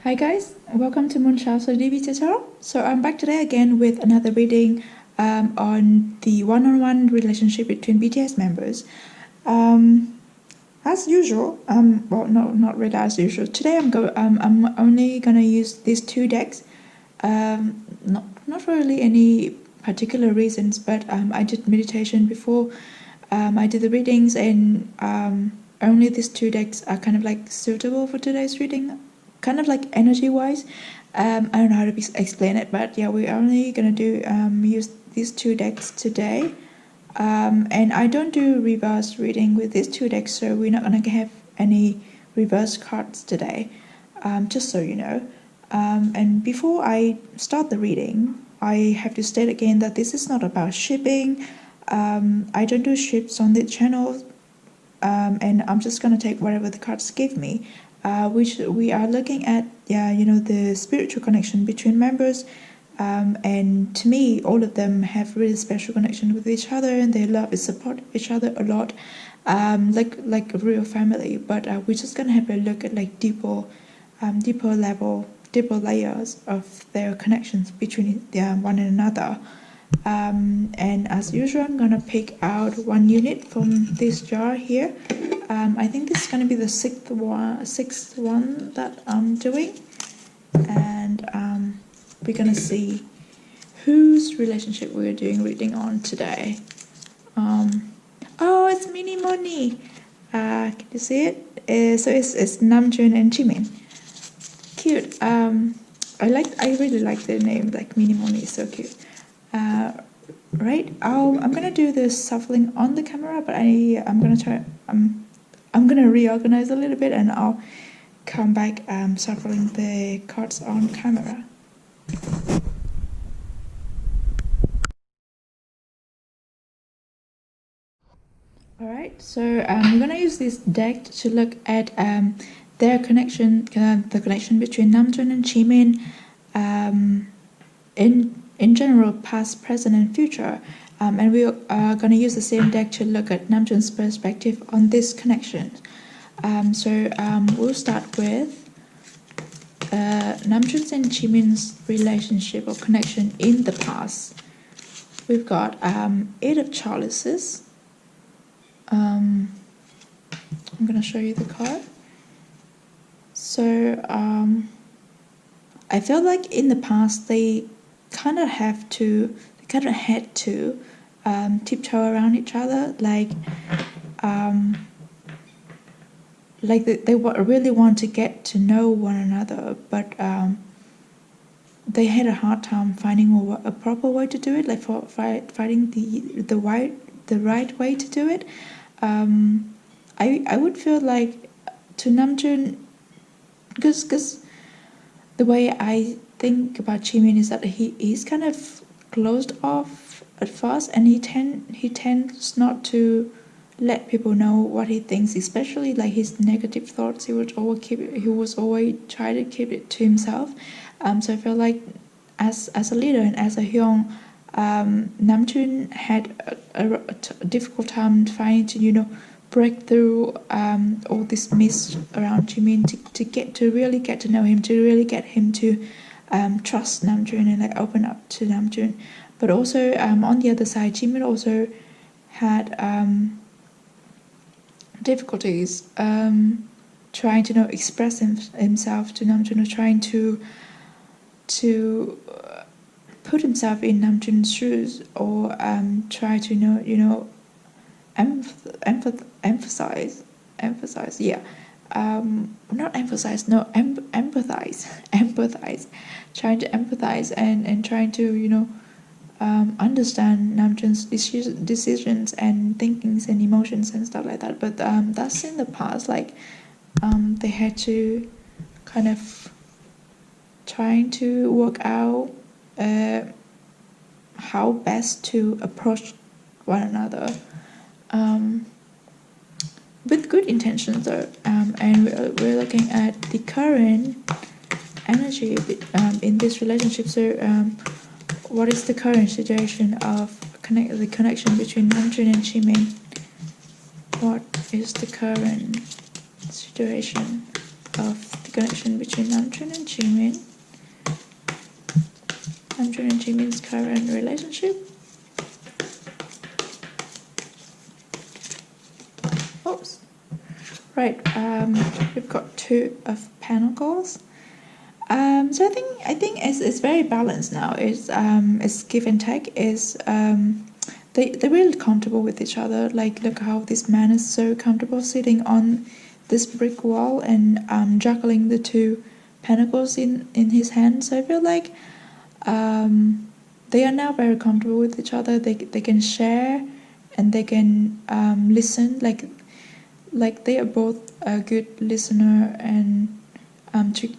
Hi guys, welcome to MoonChild Serendipity Tarot. So I'm back today again with another reading on the one-on-one relationship between BTS members. As usual, well, no, not really as usual. Today I'm only gonna use these two decks. Not really any particular reasons, but I did meditation before I did the readings, and only these two decks are kind of like suitable for today's reading. Kind of like energy-wise, I don't know how to explain it, but yeah, we're only gonna do use these two decks today, and I don't do reverse reading with these two decks, so we're not gonna have any reverse cards today, just so you know. And before I start the reading, I have to state again that this is not about shipping. I don't do ships on the channel, and I'm just gonna take whatever the cards give me. Which we are looking at, the spiritual connection between members, and to me, all of them have really special connection with each other, and they love and support each other a lot, like a real family. But we're just gonna have a look at like deeper layers of their connections between one another. And as usual, I'm gonna pick out one unit from this jar here. I think this is gonna be the sixth one that I'm doing, and we're gonna see whose relationship we're doing reading on today. Oh, it's Mini Moni. Can you see it? So it's Namjoon and Jimin. Cute. I really like the name, like Mini Moni, so cute. Right. I'm gonna do the shuffling on the camera, but I'm gonna try. I'm gonna reorganize a little bit, and I'll come back shuffling the cards on camera. Alright, so we're gonna use this deck to look at their connection, the connection between Namjoon and Jimin, in general, past, present, and future. And we are going to use the same deck to look at Namjoon's perspective on this connection. So we'll start with Namjoon's and Jimin's relationship or connection in the past. We've got Eight of Chalices. I'm going to show you the card. So I feel like in the past they kind of had to tiptoe around each other, like they really want to get to know one another, but they had a hard time finding a proper way to do it, like finding the right way to do it. I would feel like to Namjoon, because the way I think about Jimin is that he's kind of closed off at first, and he tends not to let people know what he thinks, especially like his negative thoughts. He was always try to keep it to himself. So I feel like as a leader and as a hyung, Namjoon had a difficult time trying to break through all this mist around Jimin to really get to know him, to really get him to trust Namjoon and like open up to Namjoon. But also on the other side, Jimin also had difficulties trying to express himself to Namjoon, or trying to put himself in Namjoon's shoes, or try to empathize, not emphasize, no, empathize, trying to empathize and trying to understand Namjoon's decisions and thinkings and emotions and stuff like that. But that's in the past, like they had to kind of trying to work out how best to approach one another, with good intentions though. And we're looking at the current energy in this relationship. So what is the current situation of the connection between Namjoon and Jimin? What is the current situation of the connection between Namjoon and Jimin. Namjoon and Jimin's current relationship. Oops. Right, we've got Two of Pentacles. So I think it's very balanced now. It's give and take. They're really comfortable with each other. Like, look how this man is so comfortable sitting on this brick wall and juggling the two pentacles in his hand. So I feel like they are now very comfortable with each other. They can share and they can listen. Like they are both a good listener and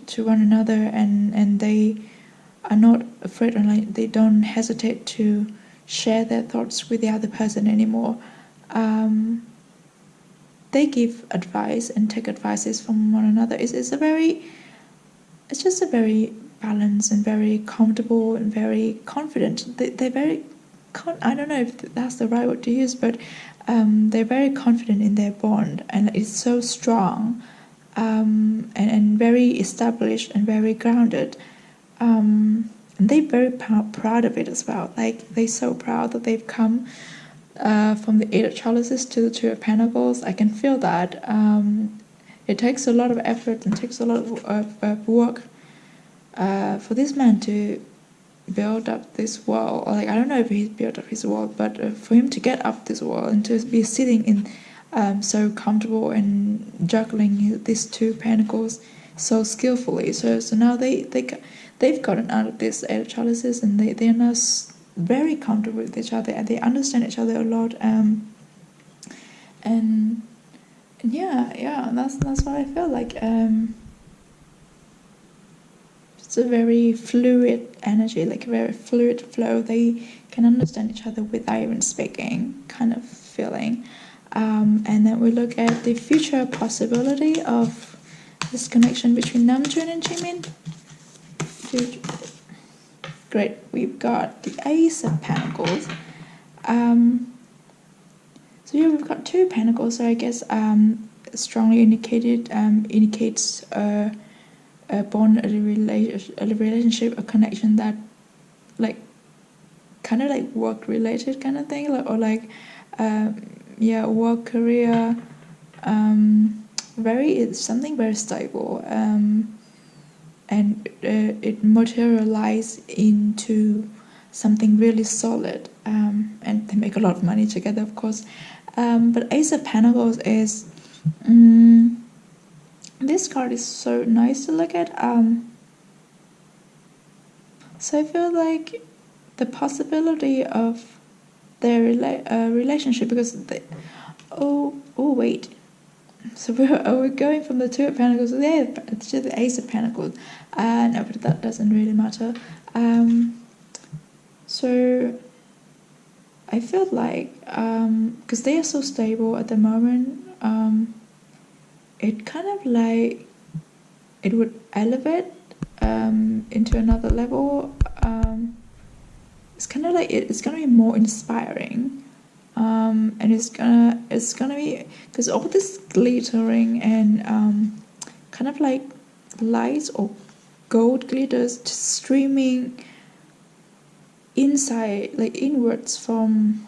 to one another, and they are not afraid, or like they don't hesitate to share their thoughts with the other person anymore. They give advice and take advices from one another. It's just a very balanced and very comfortable and very confident. They're very I don't know if that's the right word to use, but they're very confident in their bond, and it's so strong, and very established and very grounded. And they're very proud of it as well. Like, they're so proud that they've come from the Eight of Chalices to the Two of Pentacles. I can feel that. It takes a lot of effort and takes a lot of work for this man to build up this wall. Like, I don't know if he's built up his wall, but for him to get up this wall and to be sitting in so comfortable and juggling these two pentacles so skillfully. So now they've gotten out of this Eight of Chalices, and they're now very comfortable with each other, and they understand each other a lot. And yeah, that's what I feel like. It's a very fluid energy, like a very fluid flow. They can understand each other without even speaking, kind of feeling. And then we look at the future possibility of this connection between Namjoon and Jimin. Great, we've got the Ace of Pentacles. So here we've got two pentacles. So I guess strongly indicates a bond, a relationship, a connection that, like, kind of like work related kind of thing, like, work, career, it's something very stable, and it materialized into something really solid, and they make a lot of money together, of course. But Ace of Pentacles is, this card is so nice to look at. So I feel like the possibility of their relationship, because wait, so we're going from the Two of Pentacles to the Ace of Pentacles. No, but that doesn't really matter. So I feel like, because they are so stable at the moment, it kind of like it would elevate into another level. It's kind of like it's gonna be more inspiring, and it's gonna be, because all this glittering and kind of like lights or gold glitters just streaming inside, like inwards from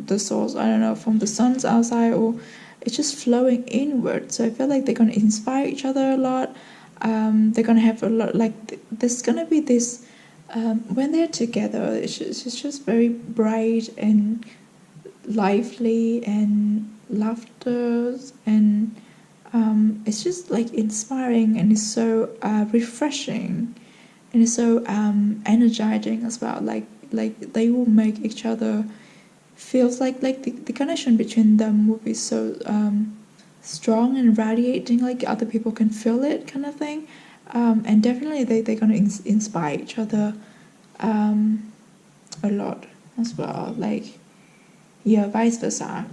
the source. I don't know, from the sun's outside, or it's just flowing inward. So I feel like they're gonna inspire each other a lot. They're gonna have a lot, like there's gonna be this, when they're together, it's just very bright and lively and laughter, and it's just like inspiring, and it's so refreshing, and it's so energizing as well. Like they will make each other feels like the connection between them will be so strong and radiating, like other people can feel it, kind of thing. And definitely they're gonna inspire each other a lot as well, like, yeah, vice versa,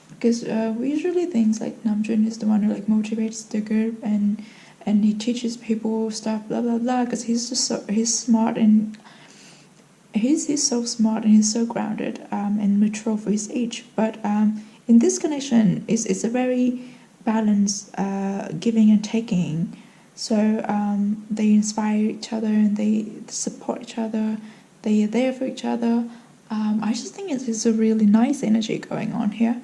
because we usually think like Namjoon is the one who like motivates the group and he teaches people stuff, blah blah blah, because he's smart, and he's so smart, and he's so grounded and mature for his age. But in this connection, it's a very balanced giving and taking. So they inspire each other and they support each other. They are there for each other. I just think it's a really nice energy going on here.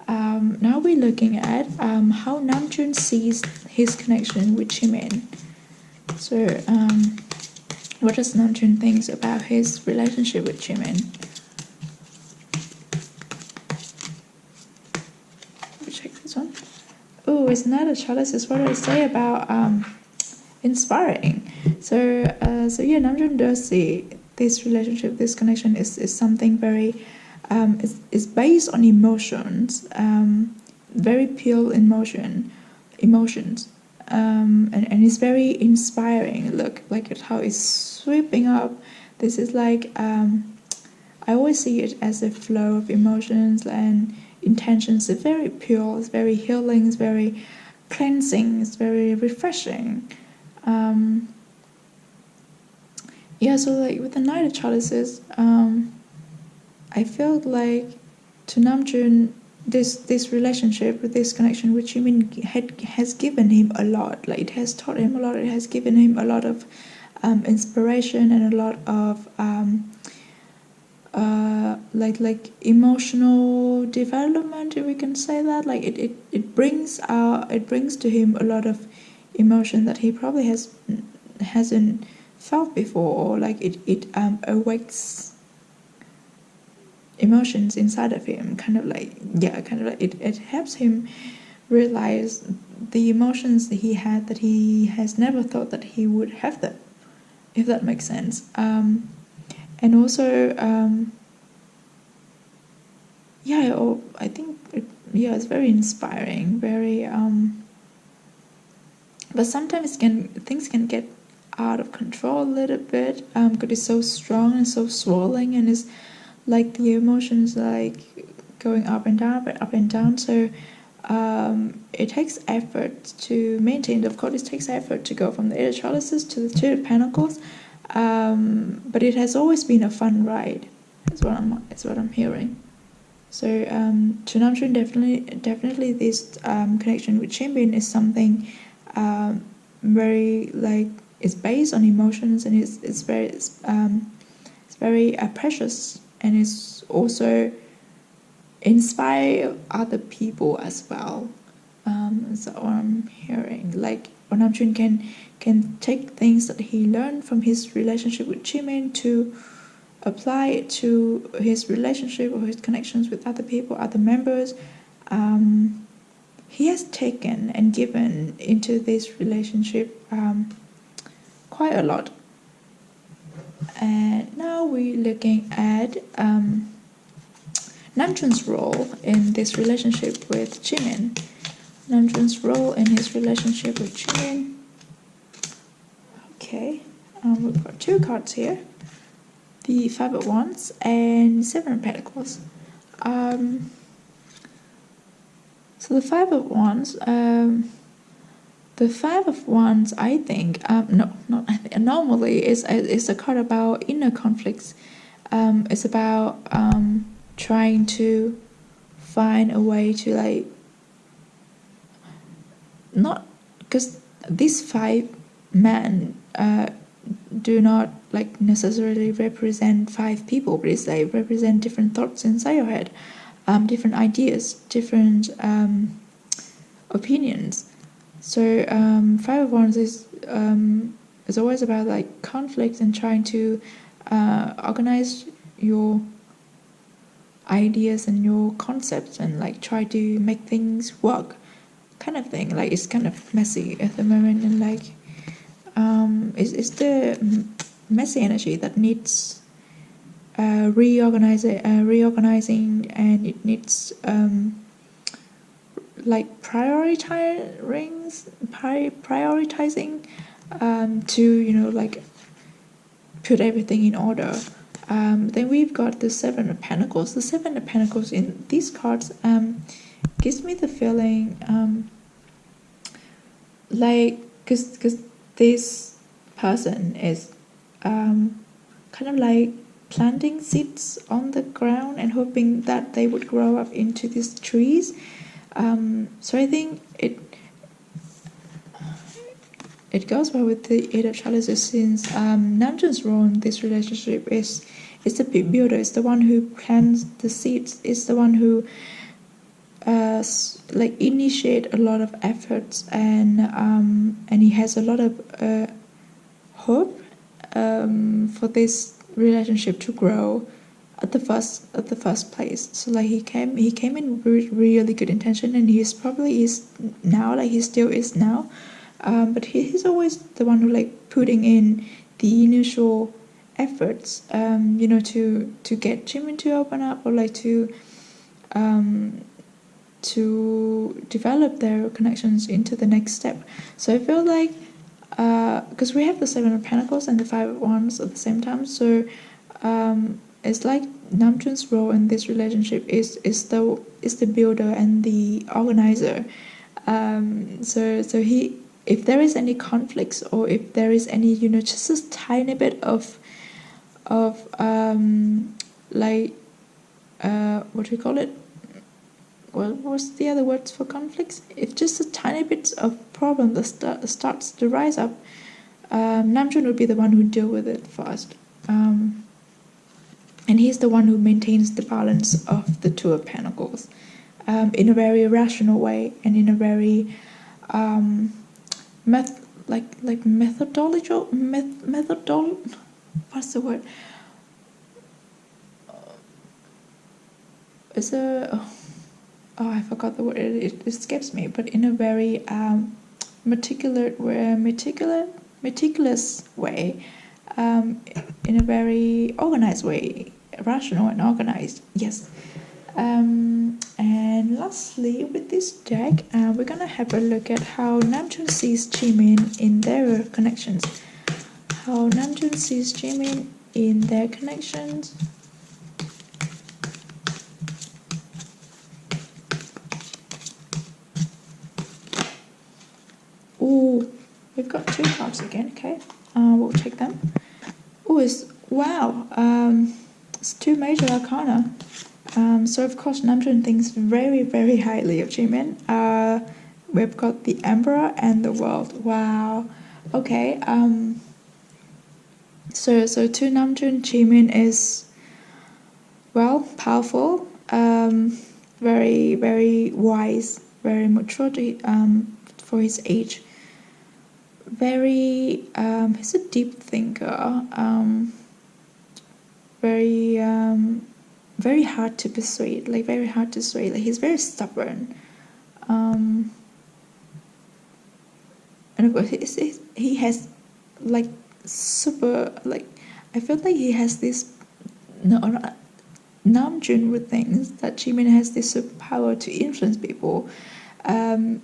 Now we're looking at how Namjoon sees his connection with Jimin. So what does Namjoon think about his relationship with Jimin? Check this one. Oh, it's another chalice. What do I say about inspiring? So yeah, Namjoon does see this relationship, this connection is something very is based on emotions, very pure emotions, and it's very inspiring. Look, like at how it's sweeping up. This is like I always see it as a flow of emotions and intentions. It's very pure, it's very healing, it's very cleansing, it's very refreshing. Yeah, so like with the Knight of Chalices, I felt like to Namjoon, this relationship, with this connection with Jimin has given him a lot. Like it has taught him a lot. It has given him a lot of inspiration and a lot of like emotional development, if we can say that. Like it brings to him a lot of emotion that he probably hasn't felt before, or like it awakes emotions inside of him, kind of like it helps him realize the emotions that he had that he has never thought that he would have them, if that makes sense. And also I think it's very inspiring, very but sometimes things can get out of control a little bit, because it's so strong and so swirling, and it's like the emotions like going up and down. So it takes effort to maintain. Of course, it takes effort to go from the Eight of Chalices to the Two of Pentacles, but it has always been a fun ride. That's what I'm hearing. So to Namjoon, definitely this connection with Jimin is something very like it's based on emotions, and it's very precious, and it's also inspire other people as well. So what I'm hearing, like Namjoon can take things that he learned from his relationship with Jimin to apply it to his relationship or his connections with other people, other members. He has taken and given into this relationship quite a lot. And now we're looking at Namjoon's role in this relationship with Jimin. Namjoon's role in his relationship with Jimin. Okay, we've got two cards here. The Five of Wands and Seven of Pentacles. So the Five of Wands, I think, normally is a card about inner conflicts. It's about trying to find a way to like, not because these five men do not like necessarily represent five people, but it's like represent different thoughts inside your head, different ideas, different opinions. So Five of Wands is always about like conflict and trying to organize your ideas and your concepts and like try to make things work, kind of thing. Like it's kind of messy at the moment, and like it's the messy energy that needs reorganizing, and it needs like prioritizing to like put everything in order. Then we've got the Seven of Pentacles. The Seven of Pentacles in these cards gives me the feeling like because this person is kind of like planting seeds on the ground and hoping that they would grow up into these trees. So I think it goes well with the Eight of Chalices, since Namjoon's role in this relationship is the builder, is the one who plants the seeds, is the one who like initiate a lot of efforts, and he has a lot of hope for this relationship to grow at the first place. So like he came in with really good intention, and he's probably is now, like he still is now, but he's always the one who like putting in the initial efforts, you know, to get Jimin to open up, or like to develop their connections into the next step. So I feel like because we have the Seven of Pentacles and the Five of Wands at the same time, so it's like Namjoon's role in this relationship is the builder and the organizer. So he, if there is any conflicts, or if there is any, you know, just a tiny bit of like what do you call it? Well, what's the other words for conflicts? If just a tiny bit of problem that starts to rise up, Namjoon would be the one who deal with it first. And he's the one who maintains the balance of the Two of Pentacles in a very rational way, and in a very methodological, what's the word? It's a... Oh, I forgot the word. It escapes me. But in a very meticulous way, in a very organized way, rational and organized. Yes. And lastly, with this deck, we're gonna have a look at how Namjoon sees Jimin in their connections. How Namjoon sees Jimin in their connections. Oh, we've got two cards again. Okay, we'll take them. Oh, it's two major arcana. So of course Namjoon thinks very, very highly of Jimin. We've got the Emperor and the World. Wow. Okay. So to Namjoon, Jimin is, well, powerful. Very, very wise. Very mature for his age. Very, he's a deep thinker. Very hard to persuade. Like very hard to sway. Like he's very stubborn. And of course, he has like super, like, I feel like he has this. Namjoon would think that Jimin has this superpower to influence people, to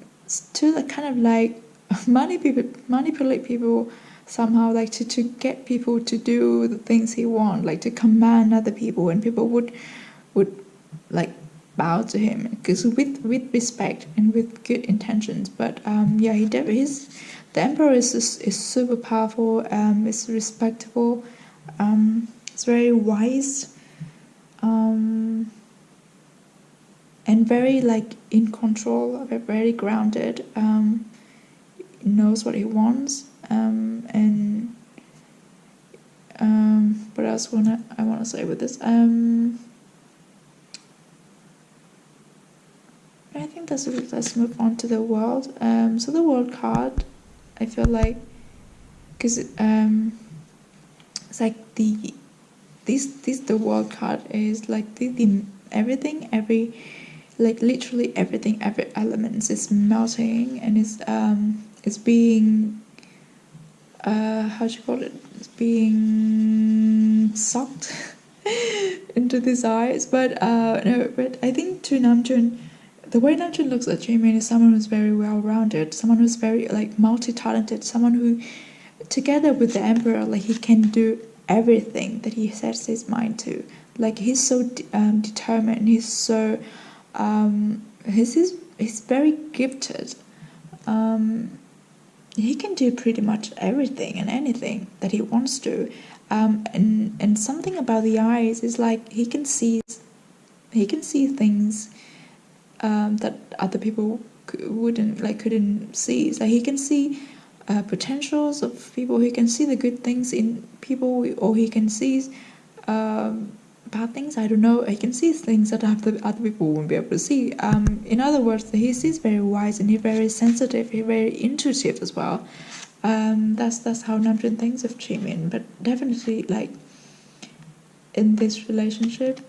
like kind of like manipulate people somehow, like to get people to do the things he wants, like to command other people, and people would like bow to him, because with respect and with good intentions. But yeah, the Emperor is super powerful, is respectable, it's very wise, and very like in control, very grounded, knows what he wants, and what else I want to say with this? I think let's move on to the World. So the World card, I feel like, because it's like the World card is like the everything, like literally everything, every element is melting, and it's being how do you call it? It's being sucked into these eyes. But no, but I think to Namjoon, the way Namjoon looks at Jimin is someone who's very well-rounded, someone who's very like multi-talented, someone who, together with the Emperor, like he can do everything that he sets his mind to. Like he's so determined. He's so he's very gifted. He can do pretty much everything and anything that he wants to. And something about the eyes is like he can see things that other people couldn't see. So he can see potentials of people. He can see the good things in people, or he can see bad things. I don't know. He can see things that other people won't be able to see. In other words, he sees very wise, and he's very sensitive. He's very intuitive as well. That's how Namjoon thinks of Jimin. But definitely, like in this relationship,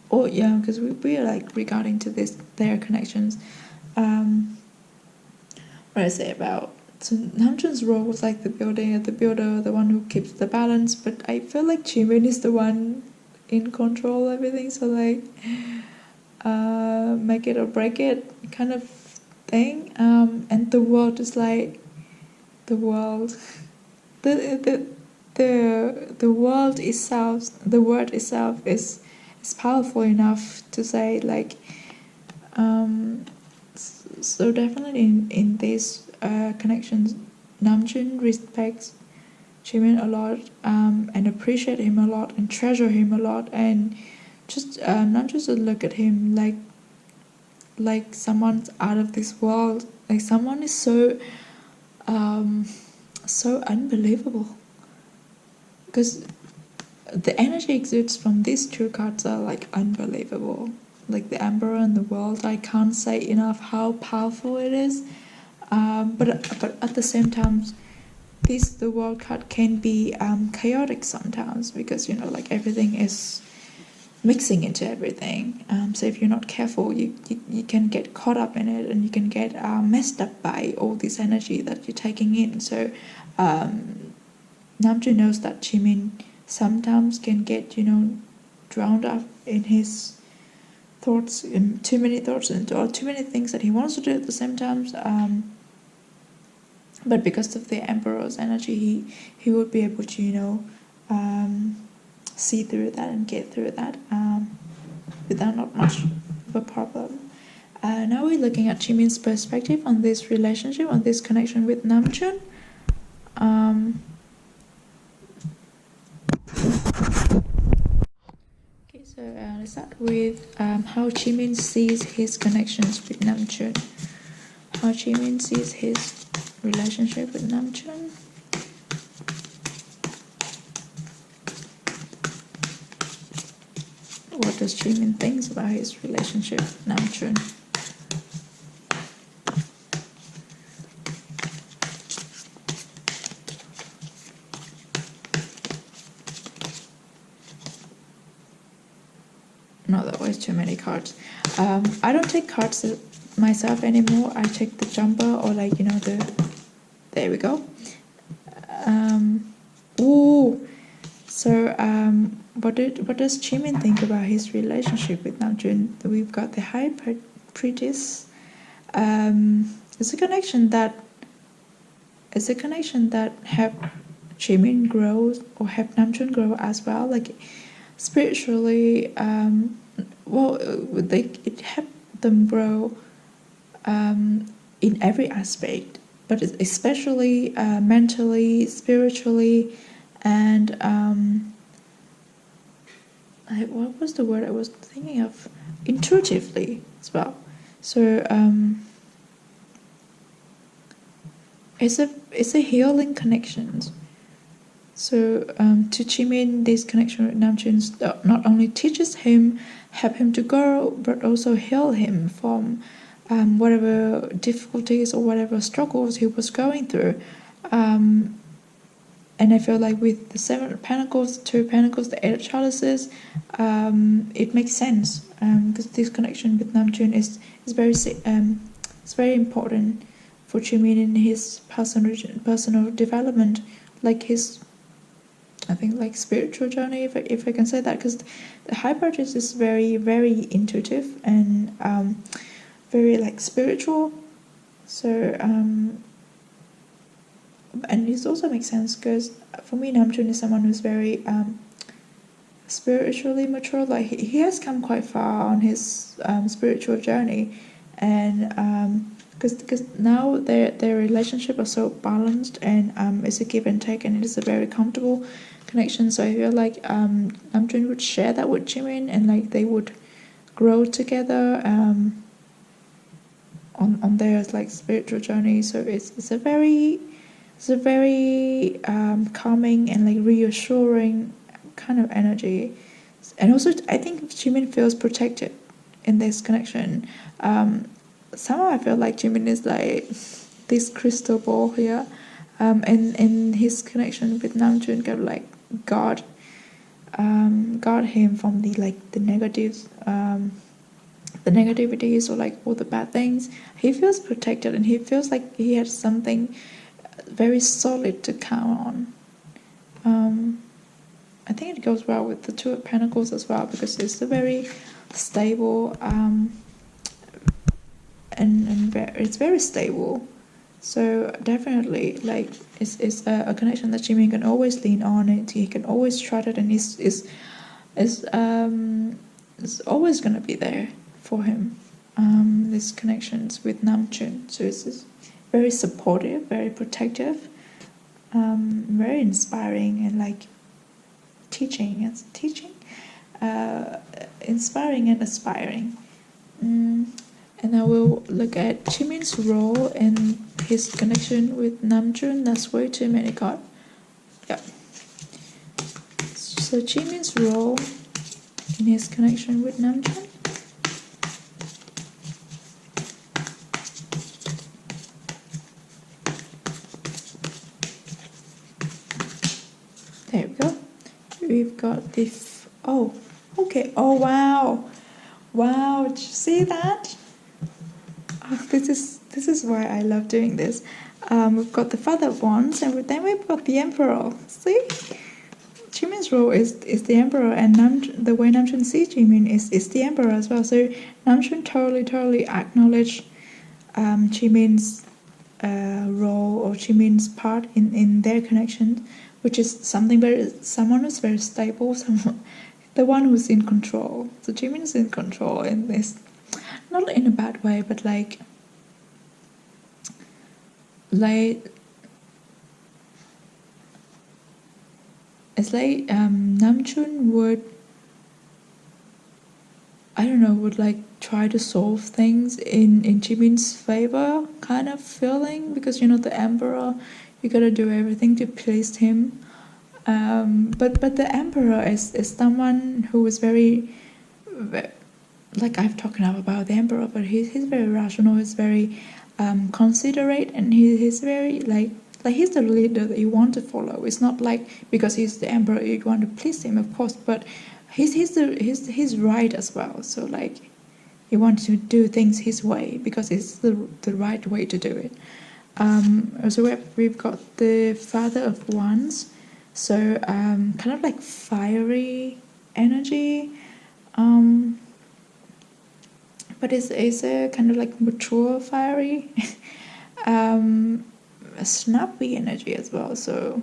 because we are like regarding to their connections. What I say about, so Namjoon's role was like the builder, the one who keeps the balance. But I feel like Jimin is the one in control of everything. So like, make it or break it kind of thing. And the world is like, the world, the world itself, the word itself is powerful enough to say like. So definitely in these connections, Namjoon respects Jimin a lot, and appreciate him a lot, and treasure him a lot, and just not just to look at him like someone's out of this world, like someone is so unbelievable, because the energy exudes from these two cards are like unbelievable. Like the Emperor and the World, I can't say enough how powerful it is. But at the same time, the World card can be chaotic sometimes, because like everything is mixing into everything. So if you're not careful, you can get caught up in it, and you can get messed up by all this energy that you're taking in. So Namjoon knows that Jimin sometimes can get drowned up in his thoughts, and too many thoughts, or too many things that he wants to do at the same time. But because of the Emperor's energy, he would be able to see through that and get through that without not much of a problem. Now we're looking at Jimin's perspective on this relationship, on this connection with Namjoon. So let's start with how Jimin sees his connections with Namjoon. How Jimin sees his relationship with Namjoon. What does Jimin think about his relationship with Namjoon? No, that was too many cards. I don't take cards myself anymore. I take the jumper, or like there we go. What does Jimin think about his relationship with Namjoon? We've got the High Priestess. It's a connection that help Jimin grow, or help Namjoon grow as well. Like spiritually, it helped them grow in every aspect, but especially mentally, spiritually, and what was the word I was thinking of? Intuitively as well. So it's a healing connection. So to Jimin, this connection with Namjoon not only teaches him, help him to grow, but also heal him from whatever difficulties or whatever struggles he was going through. And I feel like with the Seven of Pentacles, Two of Pentacles, the Eight of Chalices, it makes sense, because this connection with Namjoon is very important for Jimin in his personal development, like his, I think, like spiritual journey, if I can say that, because the High Priestess is very, very intuitive and very like spiritual. So and it also makes sense, because for me Namjoon is someone who's very spiritually mature. Like he has come quite far on his spiritual journey, and because now their relationship is so balanced, and it's a give and take, and it is a very comfortable connection. So I feel like Namjoon would share that with Jimin, and like they would grow together on their like spiritual journey. So it's a very It's a very calming and like reassuring kind of energy. And also, I think Jimin feels protected in this connection. Somehow I feel like Jimin is like this crystal ball here, and in his connection with Namjoon, kind of like guard him from the negatives, the negativities or like all the bad things. He feels protected, and he feels like he has something very solid to count on. I think it goes well with the Two of Pentacles as well, because it's a very stable and it's very stable. So definitely, like, it's a connection that Jimin can always lean on it. He can always trust it, and is always gonna be there for him. These connections with Namjoon, so it's very supportive, very protective, very inspiring, and like teaching, inspiring and aspiring. And I will look at Jimin's role and his connection with Namjoon. That's way too many cards. Yeah. So Jimin's role in his connection with Namjoon. There we go. We've got the oh, okay. Oh wow, wow! Did you see that? Oh, this is why I love doing this. We've got the Father of Wands, and then we've got the Emperor. See, Jimin's role is the Emperor, and the way Namjoon sees Jimin is the Emperor as well. So Namjoon totally acknowledge Jimin's role or Jimin's part in their connection, which is someone who's very stable, the one who's in control. So Jimin's in control in this, not in a bad way, but like it's like Namjoon would, I don't know, would like try to solve things in Jimin's favor kind of feeling, because the Emperor, you gotta do everything to please him. But the Emperor is someone who is very, like I've talked enough about the Emperor, but he's very rational, he's very considerate, and he's very like he's the leader that you want to follow. It's not like because he's the Emperor you want to please him, of course, but he's right as well. So like you want to do things his way because it's the right way to do it. So we've got the Father of Wands, so kind of like fiery energy, but it's a kind of like mature fiery, a snappy energy as well. So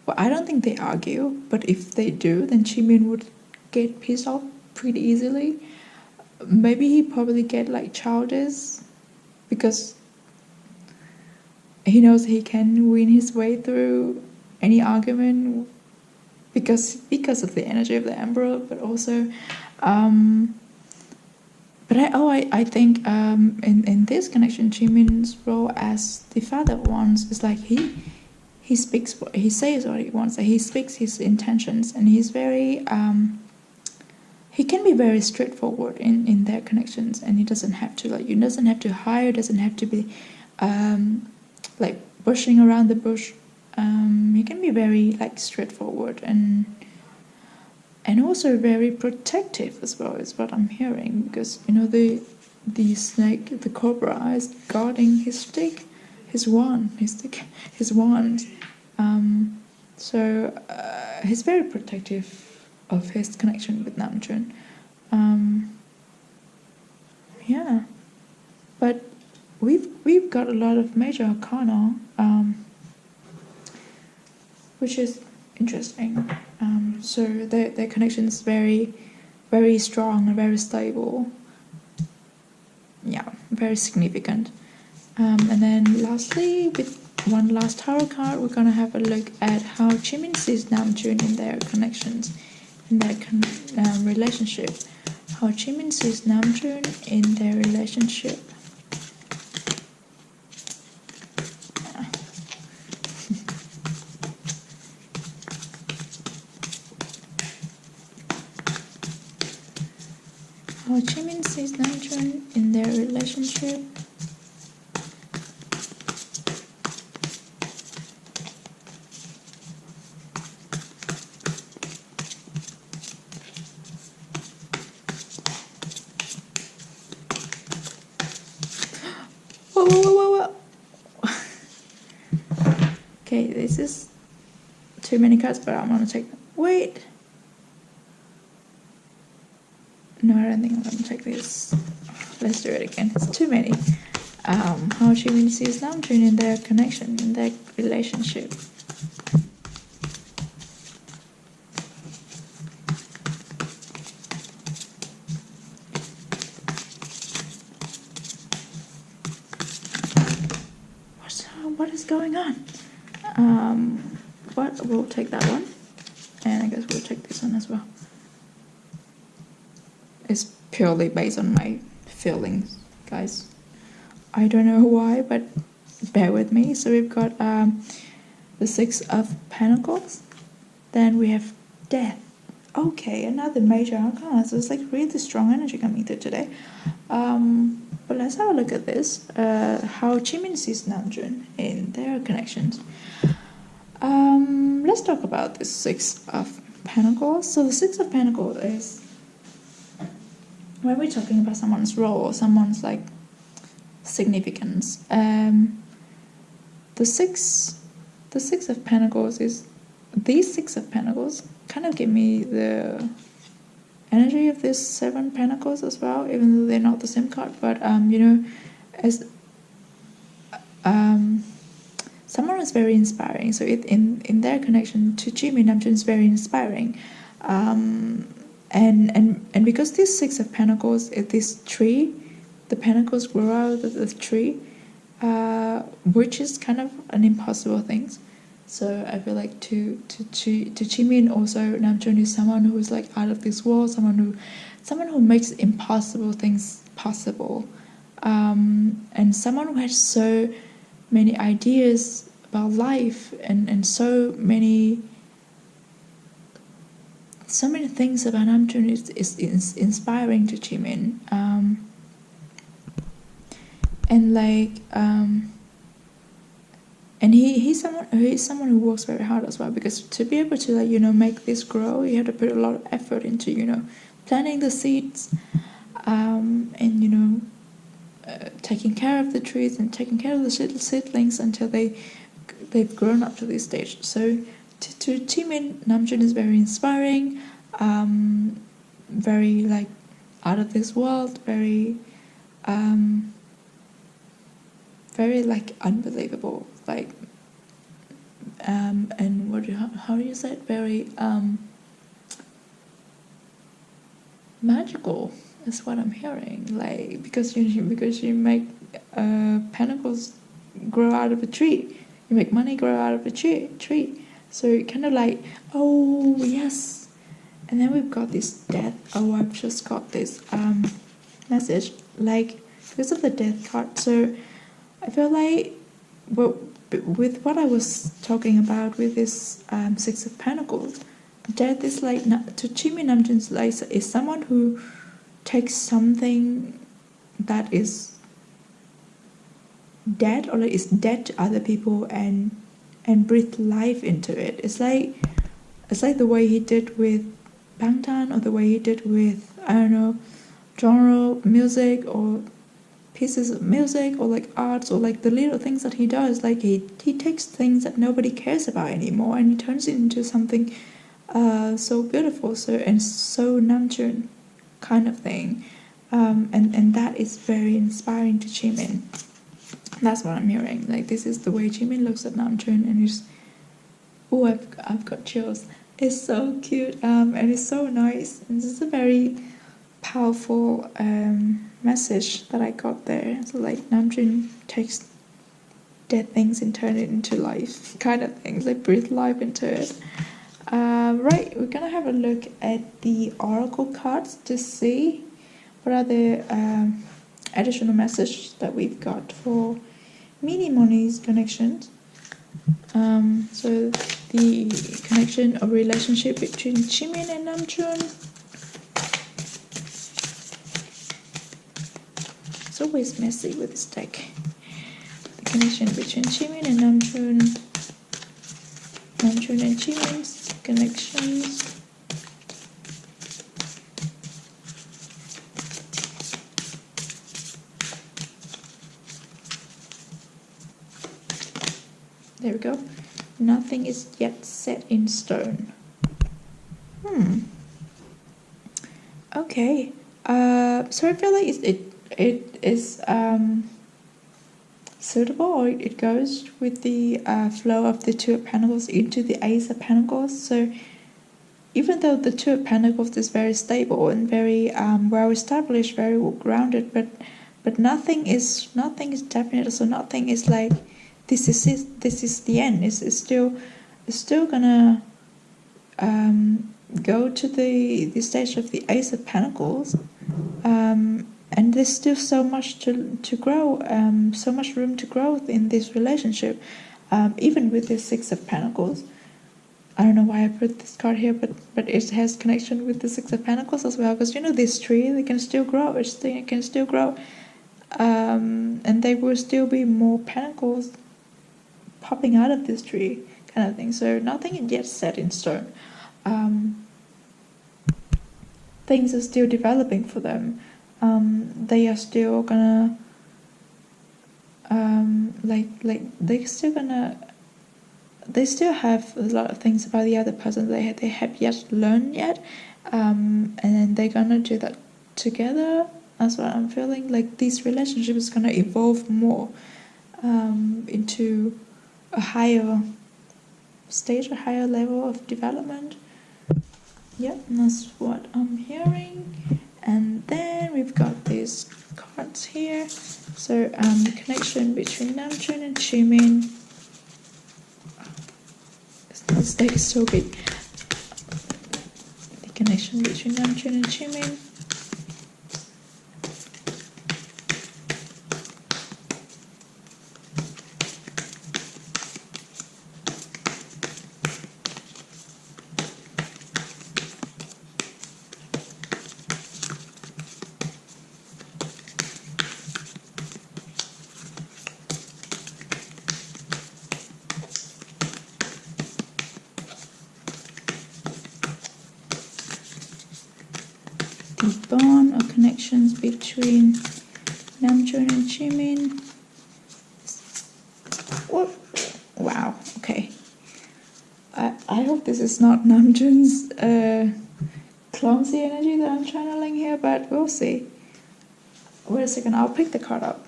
I don't think they argue, but if they do, then Jimin would get pissed off pretty easily. Maybe he probably get like childish because he knows he can win his way through any argument because of the energy of the Emperor, but also I think in this connection, Jimin's role as the Father of Wands is like he speaks what he says what he wants. He speaks his intentions, and he's very he can be very straightforward in their connections, and he doesn't have to hide, doesn't have to be like bushing around the bush. He can be very like straightforward and also very protective as well, is what I'm hearing, because the snake, the cobra, is guarding his stick, his wand. So he's very protective of his connection with Namjoon. Yeah, but we've got a lot of major arcana, which is interesting. So their connection is very, very strong and very stable. Yeah, very significant. And then lastly, with one last tarot card, we're gonna have a look at how Jimin sees Namjoon in their connections, in their relationship. How Jimin sees Namjoon in their relationship. how Jimin sees Namjoon in their relationship. Whoa, whoa, whoa, whoa, whoa. Okay, this is too many cards, but I'm gonna take them. Wait. No, I don't think I'm gonna take this. Let's do it again. It's too many. How Jimin sees Namjoon in their connection, in their relationship. What is going on? But we'll take that one, and I guess we'll take this one as well. It's purely based on my feelings, guys. I don't know why, but bear with me. So we've got the Six of Pentacles, then we have Death. Okay, another major arcana. So it's like really strong energy coming through today. But let's have a look at this. How Jimin sees Namjoon in their connections. Let's talk about the Six of Pentacles. So the Six of Pentacles is when we're talking about someone's role or someone's like significance. The six of Pentacles is these Six of Pentacles kind of give me the energy of this Seven Pentacles as well, even though they're not the same card. But you know, as someone is very inspiring. So in their connection to Jimin, Namjoon is very inspiring. And because this Six of Pentacles is this tree, the pentacles grow out of the tree, which is kind of an impossible thing. So I feel like to Jimin also, Namjoon is someone who is like out of this world, someone who makes impossible things possible, and someone who has so many ideas about life and so many things about Namjoon is inspiring to Jimin. And he's someone who works very hard as well, because to be able to, like, you know, make this grow, you have to put a lot of effort into, you know, planting the seeds, and you know, taking care of the trees and taking care of the little seedlings until they've grown up to this stage. So to Jimin, Namjoon is very inspiring, very like out of this world, very like unbelievable, like and how do you say it? Very magical is what I'm hearing. Like because you make pentacles grow out of a tree, you make money grow out of a tree. So you're kind of like, oh yes. And then we've got this Death. Oh, I've just got this message, like because of the Death card. So I feel like, well, with what I was talking about with this Six of Pentacles, Death is like, to Jimin, Namjoon's like is someone who takes something that is dead or like is dead to other people and breathe life into it. It's like the way he did with Bangtan, or the way he did with, I don't know, genre music or pieces of music or like arts, or like the little things that he does. Like he takes things that nobody cares about anymore and he turns it into something so beautiful, so Namjoon kind of thing, and that is very inspiring to Jimin. That's what I'm hearing. Like this is the way Jimin looks at Namjoon, and he's, oh, I've got chills. It's so cute, and it's so nice, and this is a very powerful message that I got there. So like Namjoon takes dead things and turn it into life, kind of things, like breathe life into it. Right, we're gonna have a look at the oracle cards to see what are the additional message that we've got for Mini Moni's connections. So the connection or relationship between Jimin and Namjoon. It's always messy with this deck. The connection between Jimin and Namjoon. Namjoon and Jimin's connections. There we go. Nothing is yet set in stone. Okay. So I feel like it is suitable, or it goes with the flow of the Two of Pentacles into the Ace of Pentacles. So even though the Two of Pentacles is very stable and very well established, very well grounded, but nothing is definite. So nothing is like this is it, this is the end. It's still gonna go to the stage of the Ace of Pentacles, and there's still so much to grow, so much room to growth in this relationship, even with the Six of Pentacles. I don't know why I put this card here, but it has connection with the Six of Pentacles as well, because this tree, they can still grow, it can still grow, and there will still be more pentacles popping out of this tree, kind of thing. So nothing yet set in stone. Things are still developing for them. They are still gonna they still have a lot of things about the other person they have yet learned yet, and then they're gonna do that together. That's what I'm feeling. Like this relationship is gonna evolve more into a higher stage, a higher level of development. Yep, that's what I'm hearing. And then we've got these cards here. So the connection between Namjoon and Jimin. This deck is so big. The connection between Namjoon and Jimin. The bond or connections between Namjoon and Jimin. Oh, wow, okay. I hope this is not Namjoon's clumsy energy that I'm channeling here, but we'll see. Wait a second, I'll pick the card up.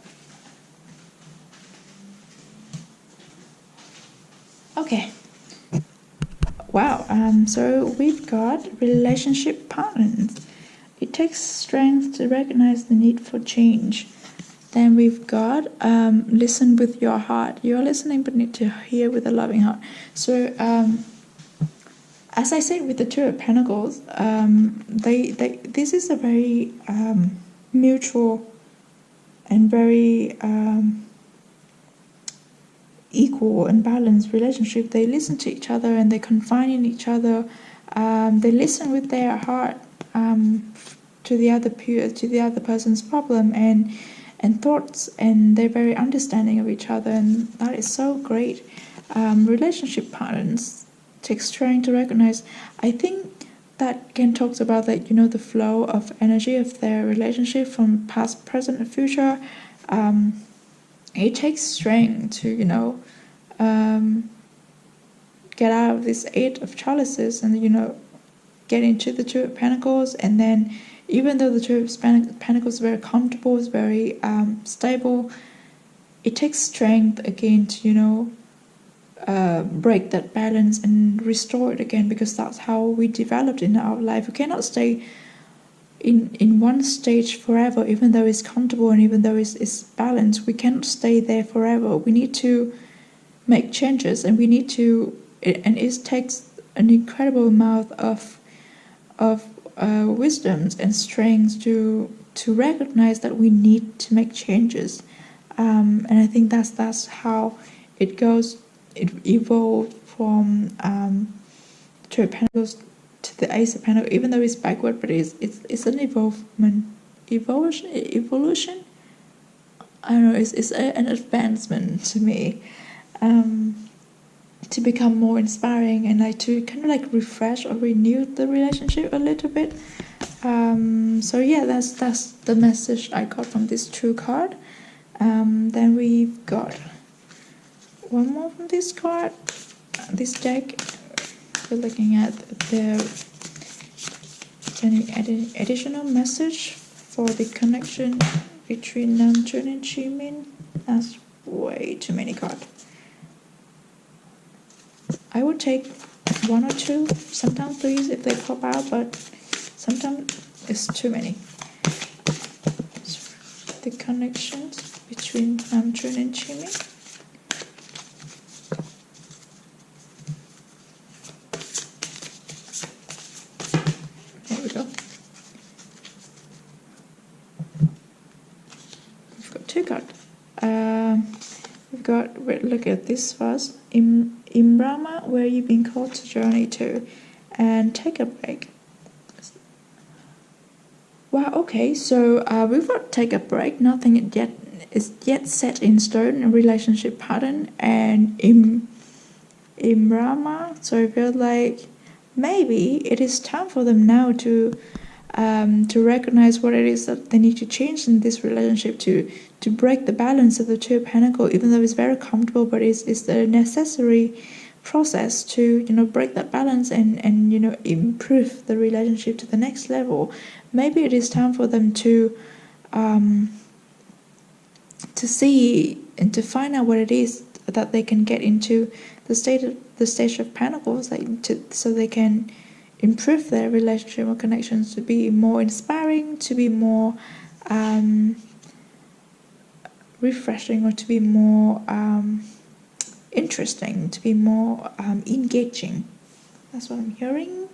Okay. Wow, so we've got relationship partners. It takes strength to recognize the need for change. Then we've got listen with your heart. You're listening but need to hear with a loving heart. So as I said with the Two of Pentacles, this is a very mutual and very equal and balanced relationship. They listen to each other and they confide in each other. They listen with their heart to the other person's problem and thoughts, and they're very understanding of each other, and that is so great. Relationship patterns take strength to recognize. I think that Ken talks about that, the flow of energy of their relationship from past, present, and future. It takes strength to get out of this Eight of Chalices and get into the Two of Pentacles. And then even though the Two of Pentacles is very comfortable, is very stable, it takes strength again to break that balance and restore it again, because that's how we developed in our life. We cannot stay in one stage forever, even though it's comfortable and even though it's balanced. We cannot stay there forever. We need to make changes, and it takes an incredible amount of wisdoms and strengths to recognize that we need to make changes, and I think that's how it goes. It evolved from Two of Pentacles to the Ace of Pentacles, even though it's backward, but it's an evolution. I don't know, it's an advancement to me, to become more inspiring and like to kind of like refresh or renew the relationship a little bit. So yeah, that's the message I got from this true card. Then we've got one more from this card, this deck. We're looking at any additional message for the connection between Namjoon and Jimin. That's way too many cards. I would take one or two, sometimes three if they pop out, but sometimes it's too many. The connections between Namjoon and Jimin. There we go. We've got two cards. We've got, look at this first. Imrama, where you've been called to journey to, and take a break. Wow, okay, so we've got take a break. Nothing is yet set in stone, a relationship pattern, and Imrama. So I feel like maybe it is time for them now to recognize what it is that they need to change in this relationship to break the balance of the Two of Pentacles, even though it's very comfortable, but it's the necessary process to break that balance and improve the relationship to the next level. Maybe it is time for them to see and to find out what it is that they can get into the stage of Pentacles, so they can improve their relationship or connections to be more inspiring, to be more refreshing, or to be more interesting, to be more engaging. That's what I'm hearing.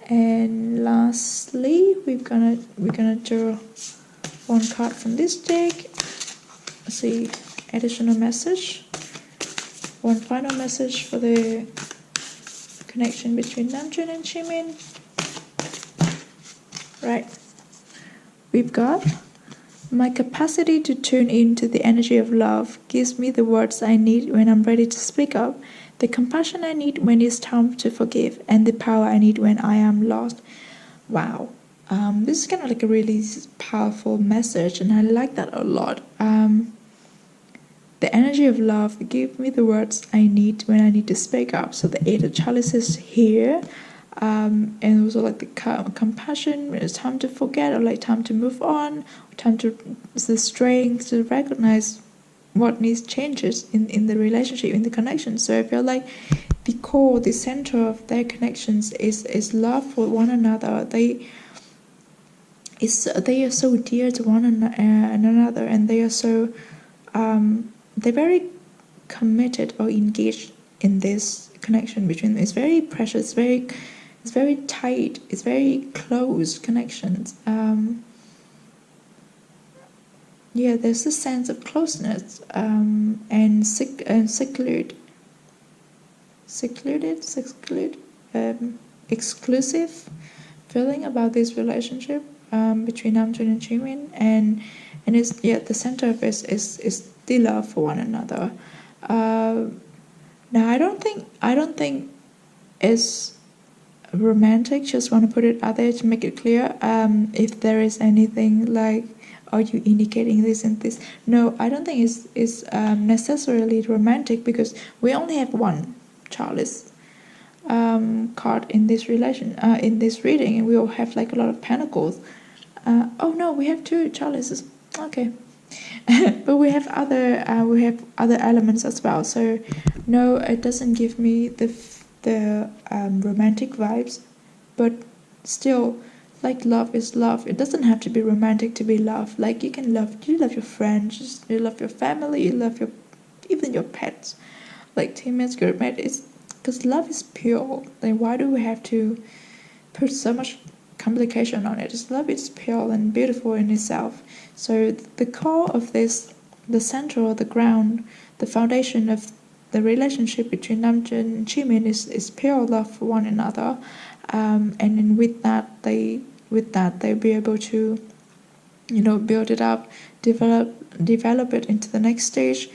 And lastly, we're gonna draw one card from this deck. Let's see, additional message. One final message for the connection between Namjoon and Jimin. Right. We've got, my capacity to tune into the energy of love gives me the words I need when I'm ready to speak up, the compassion I need when it's time to forgive, and the power I need when I am lost. Wow. This is kind of like a really powerful message, and I like that a lot. The energy of love give me the words I need when I need to speak up. So the Eight of Chalices here, and also like the compassion when it's time to forget, or like time to move on, time to the strength to recognize what needs changes in the relationship, in the connection. So I feel like the core, the center of their connections is love for one another. They are so dear to one another, and they are so they're very committed or engaged in this connection between them. It's very precious, it's very tight, it's very close connections. Yeah, there's a sense of closeness and exclusive feeling about this relationship between Namjoon and Jimin, and it's the center of it is the love for one another. Now I don't think it's romantic. Just want to put it out there to make it clear. If there is anything like, are you indicating this and this? No, I don't think it's necessarily romantic, because we only have one chalice card in this in this reading, and we all have like a lot of pentacles. Oh no, we have two chalices. Okay. But we have other elements as well. So no, it doesn't give me the romantic vibes, but still, like, love is love. It doesn't have to be romantic to be love. Like, you love your friends, you love your family, you love even your pets, like teammates, good mate. It's because love is pure. Then why do we have to put so much complication on it? Just love is pure and beautiful in itself. So the core of this, the center or the ground, the foundation of the relationship between Namjoon and Jimin is pure love for one another, and then with that they'll be able to build it up, develop it into the next stage,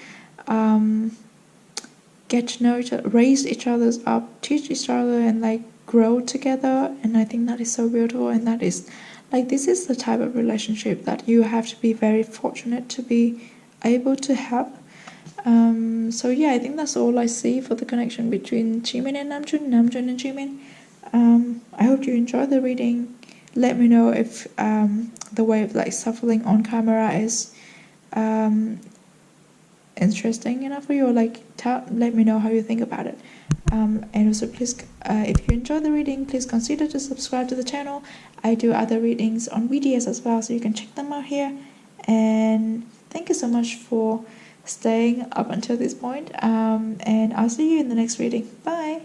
get to know each other, raise each other's up, teach each other, and like grow together. And I think that is so beautiful, and that is like, this is the type of relationship that you have to be very fortunate to be able to have. So yeah, I think that's all I see for the connection between Jimin and Namjoon and Jimin. I hope you enjoyed the reading. Let me know if the way of like shuffling on camera is interesting enough for you, or like let me know how you think about it. And also, please, if you enjoy the reading, please consider to subscribe to the channel. I do other readings on BTS as well, so you can check them out here. And thank you so much for staying up until this point, and I'll see you in the next reading. Bye.